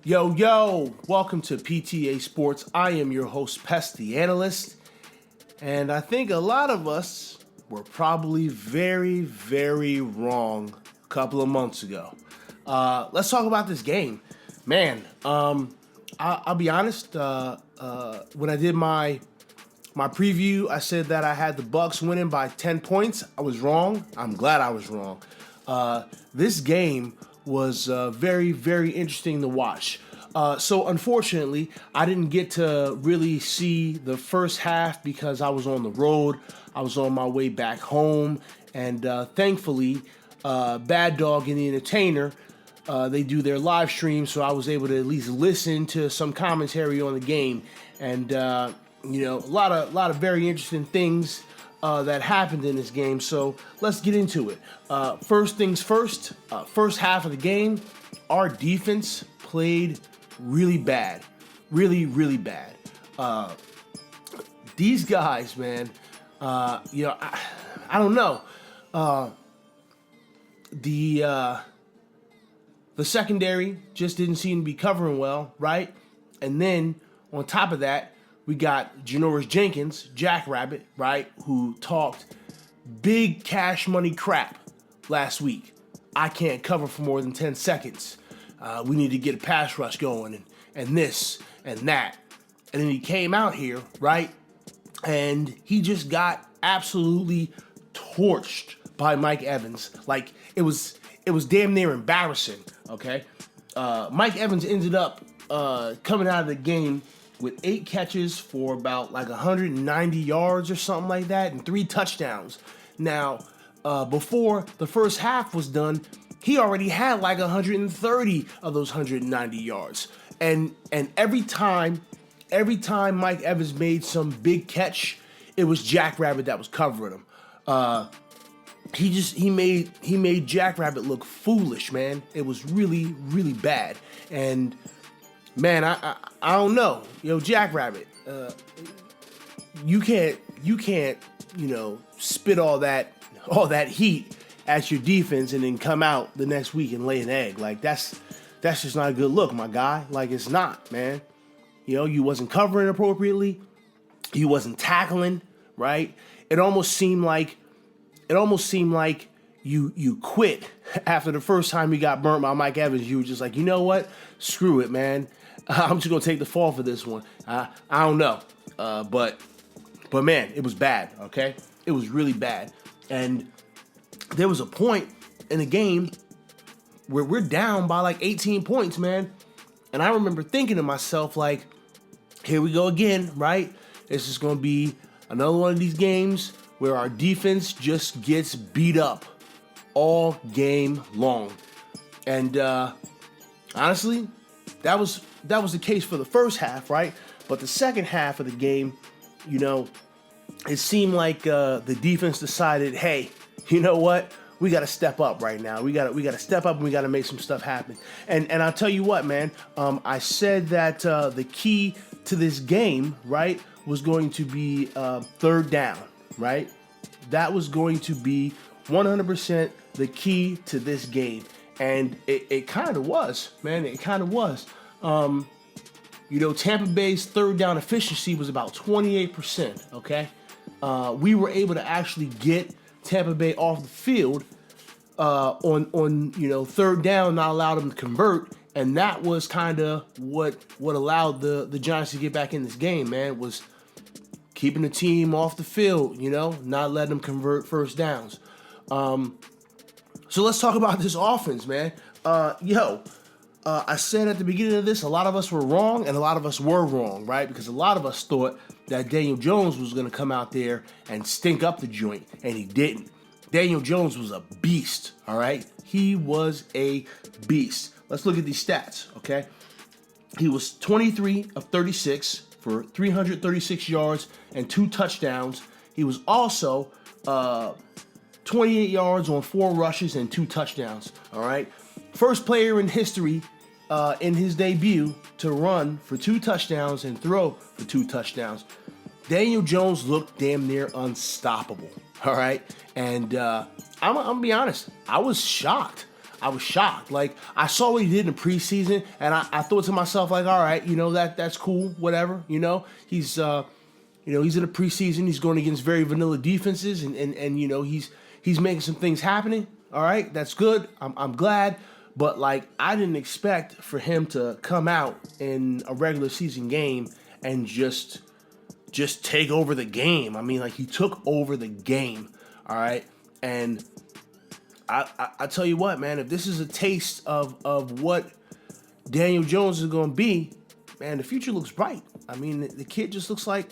Yo, welcome to PTA Sports. I am your host, Pest the Analyst, and I think a lot of us were probably very, very wrong a couple of months ago. Let's talk about this game. Man, I'll be honest, when I did my preview, I said that I had the Bucks winning by 10 points. I was wrong. I'm glad I was wrong. This game was very, very interesting to watch. So unfortunately, I didn't get to really see the first half because I was on the road. I was on my way back home, and thankfully, Bad Dog and the Entertainer, they do their live stream, so I was able to at least listen to some commentary on the game, and a lot of very interesting things that happened in this game. So let's get into it. First things first, first half of the game, our defense played really bad. Really, really bad. These guys, man, I don't know. The secondary just didn't seem to be covering well, right? And then on top of that, we got Janoris Jenkins, Jackrabbit, right, who talked big cash money crap last week. I can't cover for more than 10 seconds. We need to get a pass rush going and this and that. And then he came out here, right, and he just got absolutely torched by Mike Evans. Like, it was damn near embarrassing, okay? Mike Evans ended up coming out of the game with 8 catches for about like 190 yards or something like that and 3 touchdowns. Now, before the first half was done, he already had like 130 of those 190 yards. And every time Mike Evans made some big catch, it was Jackrabbit that was covering him. He made Jackrabbit look foolish, man. It was really, really bad. And man, I don't know. Jackrabbit, you can't, spit all that heat at your defense and then come out the next week and lay an egg. Like, that's just not a good look, my guy. Like, it's not, man. You wasn't covering appropriately. You wasn't tackling, right? It almost seemed like you quit after the first time you got burnt by Mike Evans. You were just like, you know what? Screw it, man. I'm just gonna take the fall for this one. I don't know, but man, it was bad. Okay, it was really bad. And there was a point in the game where we're down by like 18 points, man. And I remember thinking to myself, like, here we go again, right? This is gonna be another one of these games where our defense just gets beat up all game long. And honestly, that was the case for the first half, right? But the second half of the game, it seemed like the defense decided, hey, you know what? We got to step up right now. We got to step up and we got to make some stuff happen. And I'll tell you what, man. I said that the key to this game, right, was going to be third down, right? That was going to be 100% the key to this game. And it kind of was, man. It kind of was. Tampa Bay's third down efficiency was about 28%, okay? We were able to actually get Tampa Bay off the field on third down, not allow them to convert, and that was kind of what allowed the Giants to get back in this game, man, was keeping the team off the field, not letting them convert first downs. So let's talk about this offense, man. I said at the beginning of this, a lot of us were wrong and a lot of us were wrong, right? Because a lot of us thought that Daniel Jones was going to come out there and stink up the joint, and he didn't. Daniel Jones was a beast, all right? He was a beast. Let's look at these stats, okay? He was 23 of 36 for 336 yards and 2 touchdowns. He was also 28 yards on 4 rushes and 2 touchdowns, all right? First player in history in his debut to run for 2 touchdowns and throw for 2 touchdowns. Daniel Jones looked damn near unstoppable, all right? And I'm going to be honest, I was shocked. I was shocked. Like, I saw what he did in the preseason, and I thought to myself, like, all right, that's cool, whatever. He's he's in the preseason. He's going against very vanilla defenses, and he's making some things happening. All right, that's good. I'm glad. But, like, I didn't expect for him to come out in a regular season game and just take over the game. I mean, like, he took over the game, all right? And I tell you what, man, if this is a taste of what Daniel Jones is going to be, man, the future looks bright. I mean, the kid just looks like,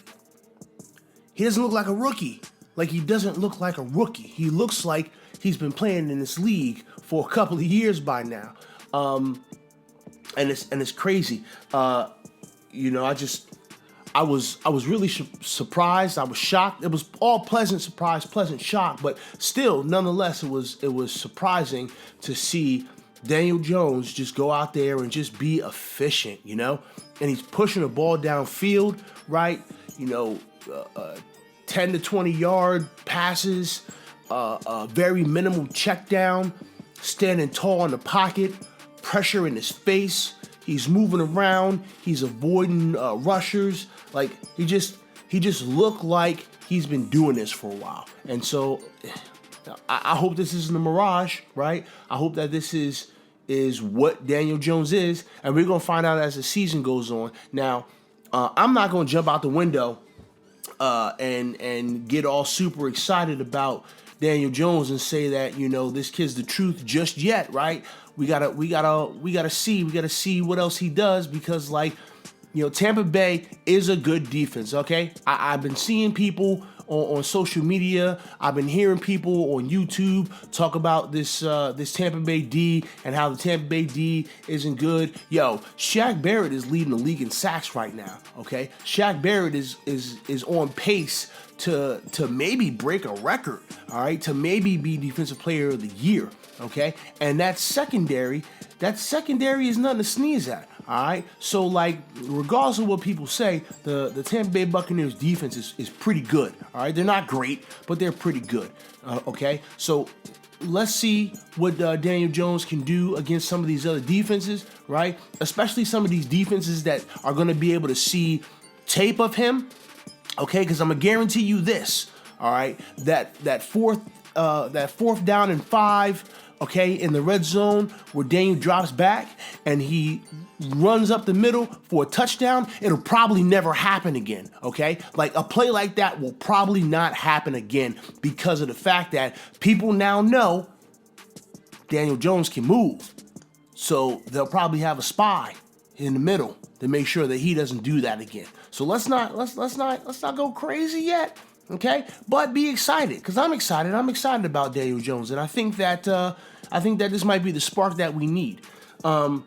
he doesn't look like a rookie. Like, he doesn't look like a rookie. He looks like he's been playing in this league for a couple of years by now. And it's crazy. I was really surprised. I was shocked. It was all pleasant surprise, pleasant shock, but still, nonetheless, it was surprising to see Daniel Jones just go out there and just be efficient, and he's pushing the ball downfield, right? 10 to 20 yard passes, very minimal check down, standing tall in the pocket, pressure in his face. He's moving around. He's avoiding rushers. Like, he just looked like he's been doing this for a while. And so I hope this isn't a mirage, right? I hope that this is what Daniel Jones is, and we're going to find out as the season goes on. Now, I'm not going to jump out the window and get all super excited about Daniel Jones and say that, this kid's the truth just yet, right? We gotta see what else he does, because, like, Tampa Bay is a good defense, okay? I've been seeing people on social media. I've been hearing people on YouTube talk about this Tampa Bay D and how the Tampa Bay D isn't good. Yo, Shaq Barrett is leading the league in sacks right now, okay? Shaq Barrett is on pace to maybe break a record, all right? To maybe be Defensive Player of the Year, okay? And that secondary is nothing to sneeze at. All right, so, like, regardless of what people say, the Tampa Bay Buccaneers defense is pretty good. All right, they're not great, but they're pretty good. Okay, so let's see what Daniel Jones can do against some of these other defenses, right? Especially some of these defenses that are going to be able to see tape of him. Okay, because I'm gonna guarantee you this. All right, that fourth down and 5. Okay, in the red zone where Daniel drops back and he runs up the middle for a touchdown, it'll probably never happen again, okay? Like, a play like that will probably not happen again because of the fact that people now know Daniel Jones can move. So they'll probably have a spy in the middle to make sure that he doesn't do that again. So let's not go crazy yet. Okay, but be excited, because I'm excited. I'm excited about Daniel Jones, and I think that this might be the spark that we need. I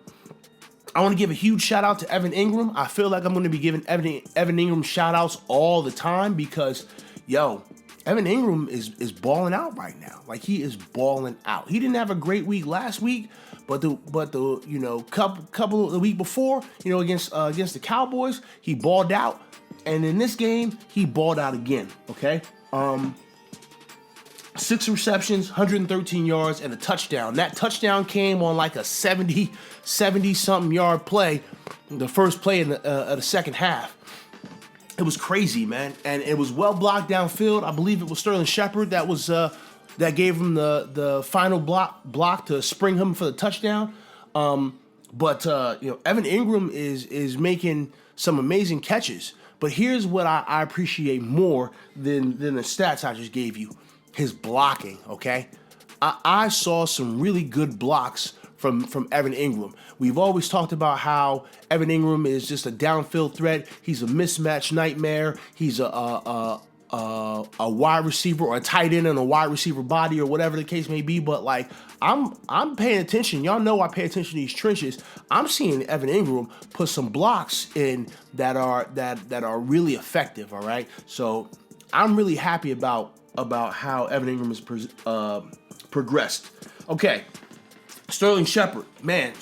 want to give a huge shout out to Evan Ingram. I feel like I'm going to be giving Evan Ingram shout outs all the time because, Evan Ingram is balling out right now. Like, he is balling out. He didn't have a great week last week, but the couple of the week before, against the Cowboys, he balled out. And in this game, he balled out again, okay? 6 receptions, 113 yards, and a touchdown. That touchdown came on like a 70-something yard play, the first play in the second half. It was crazy, man. And it was well blocked downfield. I believe it was Sterling Shepard that gave him the final block to spring him for the touchdown. But Evan Ingram is making some amazing catches. But here's what I appreciate more than the stats I just gave you. His blocking, okay? I saw some really good blocks from Evan Ingram. We've always talked about how Evan Ingram is just a downfield threat. He's a mismatch nightmare. He's a wide receiver or a tight end and a wide receiver body or whatever the case may be. But, like, I'm paying attention. Y'all know I pay attention to these trenches. I'm seeing Evan Ingram put some blocks in that are really effective. All right, so I'm really happy about how Evan Ingram has progressed. Okay, Sterling Shepard, man,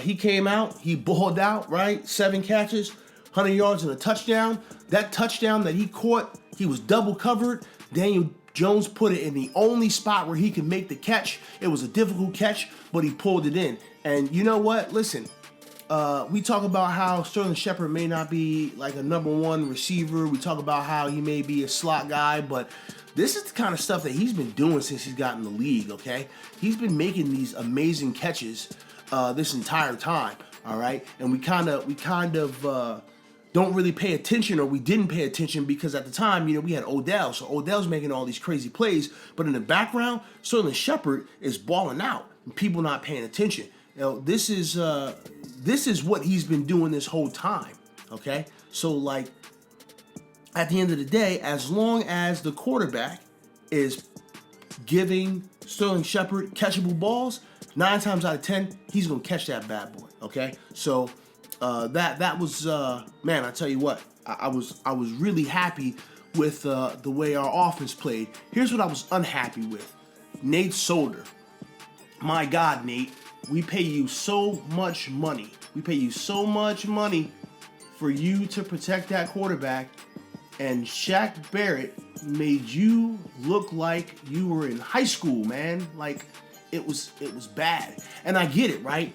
he came out, he balled out, right? 7 catches, 100 yards and a touchdown. That touchdown that he caught, he was double covered. Daniel Jones put it in the only spot where he could make the catch. It was a difficult catch, but he pulled it in. And you know what? Listen, we talk about how Sterling Shepard may not be like a number one receiver. We talk about how he may be a slot guy, but this is the kind of stuff that he's been doing since he's gotten in the league, okay? He's been making these amazing catches this entire time, all right? And we kind of don't really pay attention, or we didn't pay attention because at the time, we had Odell. So Odell's making all these crazy plays, but in the background, Sterling Shepard is balling out and people not paying attention. This is what he's been doing this whole time, okay? So, like, at the end of the day, as long as the quarterback is giving Sterling Shepard catchable balls, 9 times out of 10, he's going to catch that bad boy, okay? So, that was, man, I tell you what, I was really happy with the way our offense played. Here's what I was unhappy with. Nate Solder. My God, Nate, we pay you so much money. We pay you so much money for you to protect that quarterback, and Shaq Barrett made you look like you were in high school, man. Like, it was bad. And I get it, right?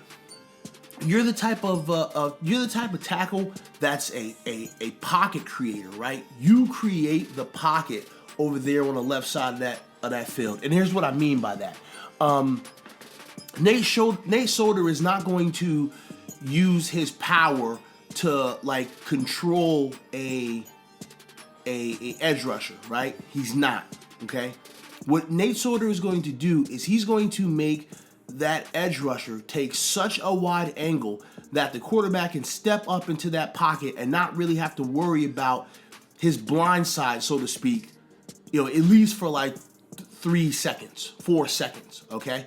You're the type of tackle that's a pocket creator, right? You create the pocket over there on the left side of that field. And here's what I mean by that. Nate Solder is not going to use his power to like control a edge rusher, right? He's not, okay? What Nate Solder is going to do is he's going to make that edge rusher take such a wide angle that the quarterback can step up into that pocket and not really have to worry about his blind side, so to speak, at least for like 3 seconds, 4 seconds, okay?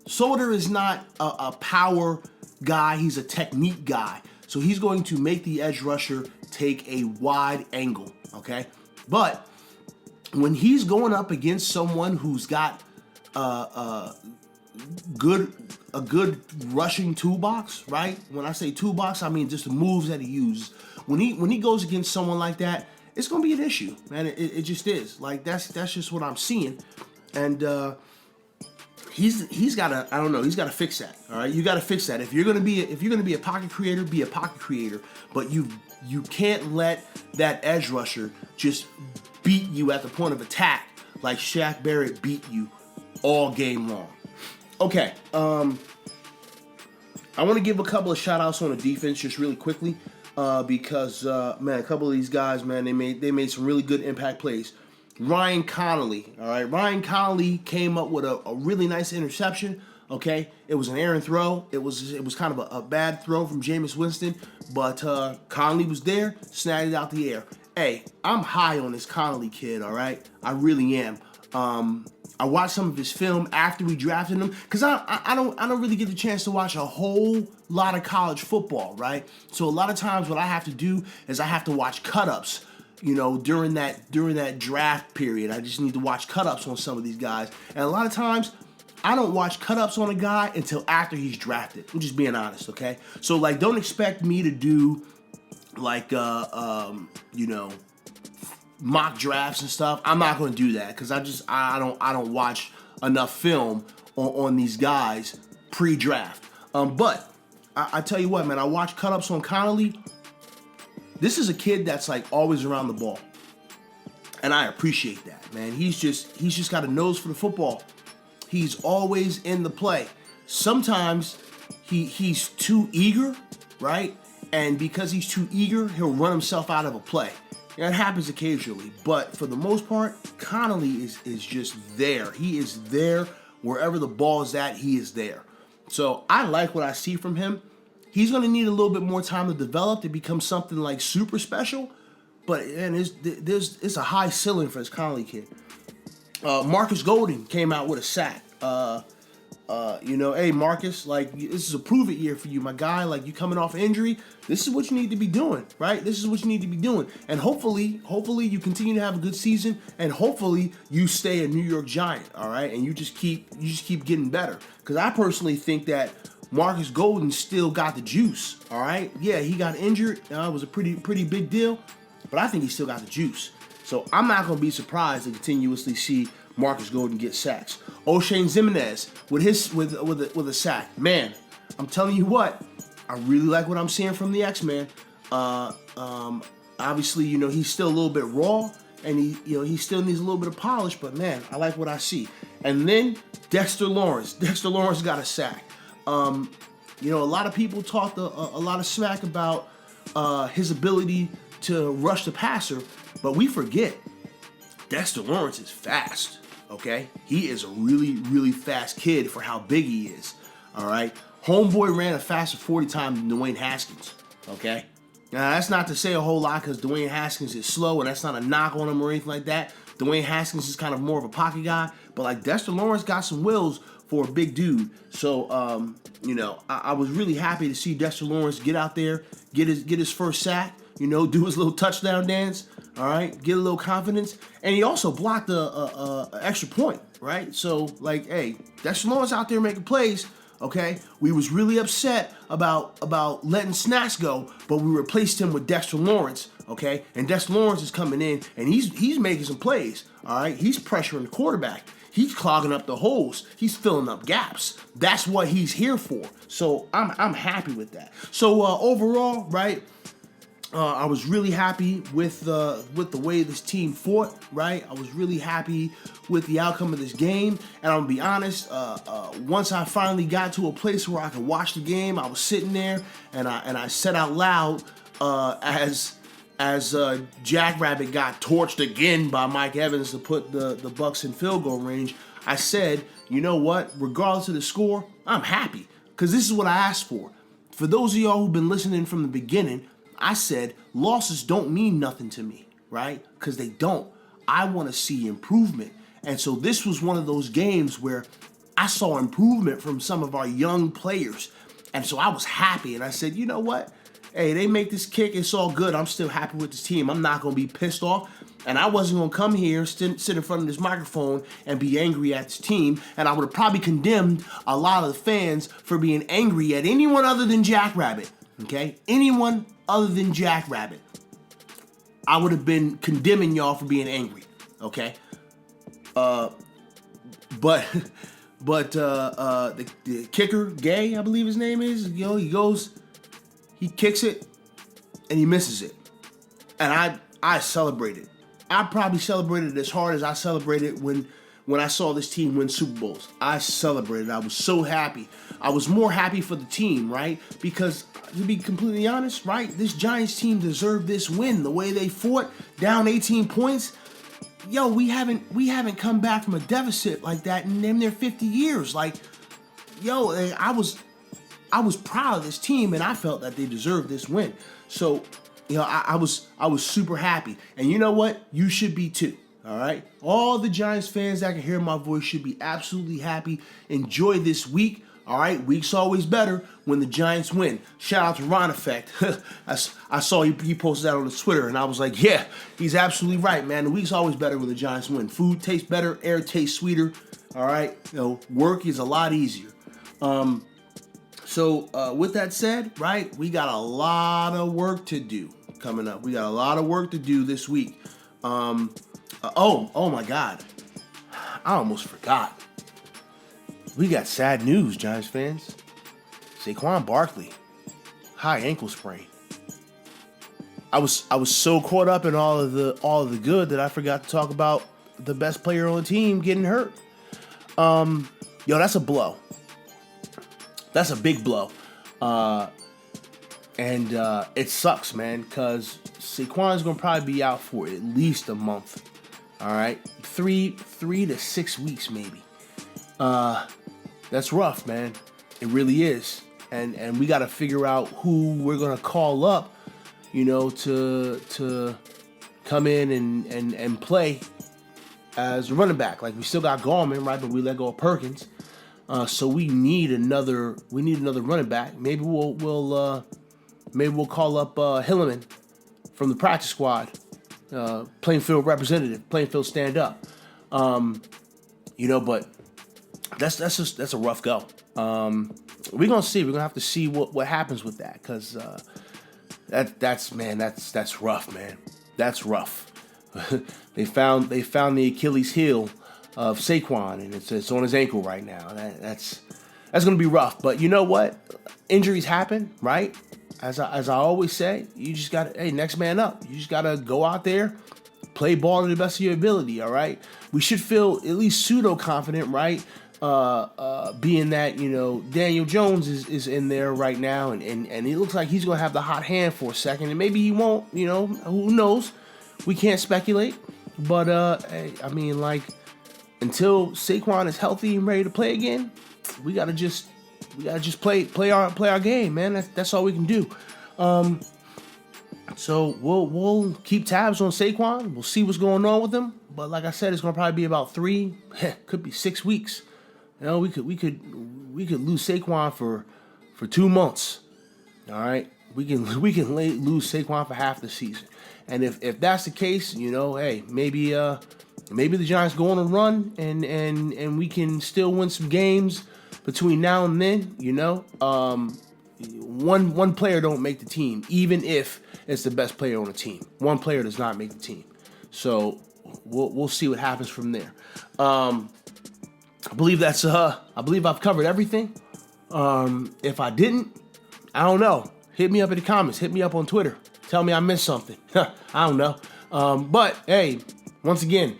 Solder is not a power guy, he's a technique guy. So he's going to make the edge rusher take a wide angle, okay? But when he's going up against someone who's got a good rushing toolbox, right? When I say toolbox, I mean just the moves that he uses. When he goes against someone like that, it's gonna be an issue, man. It just is. Like that's just what I'm seeing, and he's gotta, I don't know, he's gotta fix that. All right, you gotta fix that. If you're gonna be a pocket creator, be a pocket creator, but you can't let that edge rusher just beat you at the point of attack like Shaq Barrett beat you all game long. Okay, I want to give a couple of shout outs on the defense just really quickly because man, a couple of these guys, man, they made some really good impact plays. Ryan Connolly, all right, Ryan Connolly came up with a really nice interception. Okay, it was an errant throw. It was kind of a bad throw from Jameis Winston, but Connolly was there, snagged it out the air. Hey, I'm high on this Connolly kid. All right, I really am. I watched some of his film after we drafted him because I don't really get the chance to watch a whole lot of college football, right? So a lot of times what I have to do is I have to watch cut-ups, during that draft period. I just need to watch cut-ups on some of these guys. And a lot of times I don't watch cut-ups on a guy until after he's drafted. I'm just being honest, okay? So like don't expect me to do like mock drafts and stuff. I'm not going to do that because I don't watch enough film on these guys pre-draft. But I tell you what, man, I watch cut-ups on Connolly. This is a kid that's like always around the ball, and I appreciate that, man. He's just got a nose for the football. He's always in the play. Sometimes he's too eager, right? And because he's too eager, he'll run himself out of a play. That happens occasionally, but for the most part, Connolly is just there. He is there wherever the ball is at. He is there. So I like what I see from him. He's going to need a little bit more time to develop to become something like super special, but and it's a high ceiling for this Connolly kid. Marcus Golden came out with a sack. Hey Marcus, like this is a prove it year for you, my guy. Like you coming off injury, this is what you need to be doing, right? This is what you need to be doing, and hopefully you continue to have a good season, and hopefully you stay a New York Giant, all right? And you just keep getting better, because I personally think that Marcus Golden still got the juice, all right? Yeah, he got injured. It was a pretty big deal, but I think he still got the juice. So I'm not going to be surprised to continuously see Marcus Golden get sacks. O'Shane Ximines with a sack. Man, I'm telling you what, I really like what I'm seeing from the X-Man. Obviously, he's still a little bit raw, and he still needs a little bit of polish. But man, I like what I see. And then Dexter Lawrence. Dexter Lawrence got a sack. A lot of people talked a lot of smack about his ability to rush the passer, but we forget Dexter Lawrence is fast. Okay, he is a really, really fast kid for how big he is. All right, homeboy ran a faster 40 times than Dwayne Haskins. Okay, now that's not to say a whole lot because Dwayne Haskins is slow, and that's not a knock on him or anything like that. Dwayne Haskins is kind of more of a pocket guy, but like Dexter Lawrence got some wheels for a big dude. So I was really happy to see Dexter Lawrence get out there, get his first sack. Do his little touchdown dance. All right, get a little confidence, and he also blocked a extra point, right? So, hey, Dexter Lawrence out there making plays. Okay, we was really upset about letting Snacks go, but we replaced him with Dexter Lawrence. Okay, and Dexter Lawrence is coming in, and he's making some plays. All right, he's pressuring the quarterback. He's clogging up the holes. He's filling up gaps. That's what he's here for. So I'm happy with that. So overall, right. I was really happy with the way this team fought, right? I was really happy with the outcome of this game, and I'm gonna be honest. Once I finally got to a place where I could watch the game, I was sitting there and I said out loud as Jackrabbit got torched again by Mike Evans to put the Bucs in field goal range. I said, you know what? Regardless of the score, I'm happy because this is what I asked for. For those of y'all who've been listening from the beginning, I said, losses don't mean nothing to me, right? Because they don't. I want to see improvement. And so this was one of those games where I saw improvement from some of our young players. And so I was happy. And I said, you know what? Hey, they make this kick. It's all good. I'm still happy with this team. I'm not going to be pissed off. And I wasn't going to come here, sit in front of this microphone and be angry at this team. And I would have probably condemned a lot of the fans for being angry at anyone other than Jackrabbit. Okay? Anyone other than Jackrabbit. I would have been condemning y'all for being angry. Okay? But the kicker, Gay, I believe his name is, he kicks it and he misses it. And I celebrated. I probably celebrated as hard as I celebrated when I saw this team win Super Bowls. I celebrated. I was so happy. I was more happy for the team, right? Because to be completely honest, right, this Giants team deserved this win. The way they fought, down 18 points. Yo, we haven't come back from a deficit like that in damn near 50 years. Like, yo, I was proud of this team, and I felt that they deserved this win. So, I was super happy. And you know what? You should be too. All right? All the Giants fans that can hear my voice should be absolutely happy. Enjoy this week. All right? Week's always better when the Giants win. Shout out to Ron Effect. I saw he posted that on his Twitter, and I was like, yeah, he's absolutely right, man. The week's always better when the Giants win. Food tastes better. Air tastes sweeter. All right? Work is a lot easier. So with that said, right, we got a lot of work to do coming up. We got a lot of work to do this week. Oh my God. I almost forgot. We got sad news, Giants fans. Saquon Barkley, high ankle sprain. I was so caught up in all of the good that I forgot to talk about the best player on the team getting hurt. That's a blow. That's a big blow. And it sucks, man, because Saquon's going to probably be out for at least a month. All right? 3 to 6 weeks, maybe. That's rough, man. It really is. And we got to figure out who we're going to call up, to come in and play as a running back. Like, we still got Gallman, right? But we let go of Perkins. So we need another running back. Maybe we'll call up Hilliman from the practice squad, Plainfield representative, Plainfield stand up. But that's a rough go. We're gonna see. We're gonna have to see what happens with that, because that's rough, man. That's rough. they found the Achilles heel of Saquon, and it's on his ankle right now. That's going to be rough. But you know what? Injuries happen, right? As I always say, you just got to, hey, next man up. You just got to go out there, play ball to the best of your ability, all right? We should feel at least pseudo-confident, right? Being that, Daniel Jones is in there right now, and it looks like he's going to have the hot hand for a second, and maybe he won't, who knows? We can't speculate. But, hey, I mean, like, until Saquon is healthy and ready to play again, we gotta just play our game, man. That's all we can do. So we'll keep tabs on Saquon. We'll see what's going on with him. But like I said, it's gonna probably be about 3, could be 6 weeks. We could lose Saquon for 2 months. All right, we can lose Saquon for half the season. And if that's the case, hey, maybe the Giants go on a run and we can still win some games between now and then. One player don't make the team, even if it's the best player on the team. One player does not make the team. So we'll see what happens from there. I believe I've covered everything. If I didn't, I don't know. Hit me up in the comments. Hit me up on Twitter. Tell me I missed something. I don't know. But hey, once again,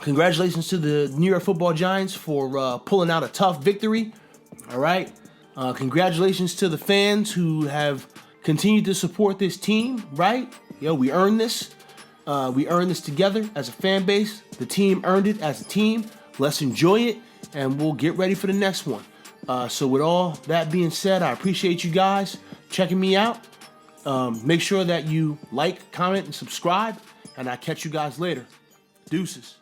congratulations to the New York Football Giants for pulling out a tough victory. All right. Congratulations to the fans who have continued to support this team. Right. We earned this. We earned this together as a fan base. The team earned it as a team. Let's enjoy it, and we'll get ready for the next one. So with all that being said, I appreciate you guys checking me out. Make sure that you like, comment, and subscribe, and I'll catch you guys later. Deuces.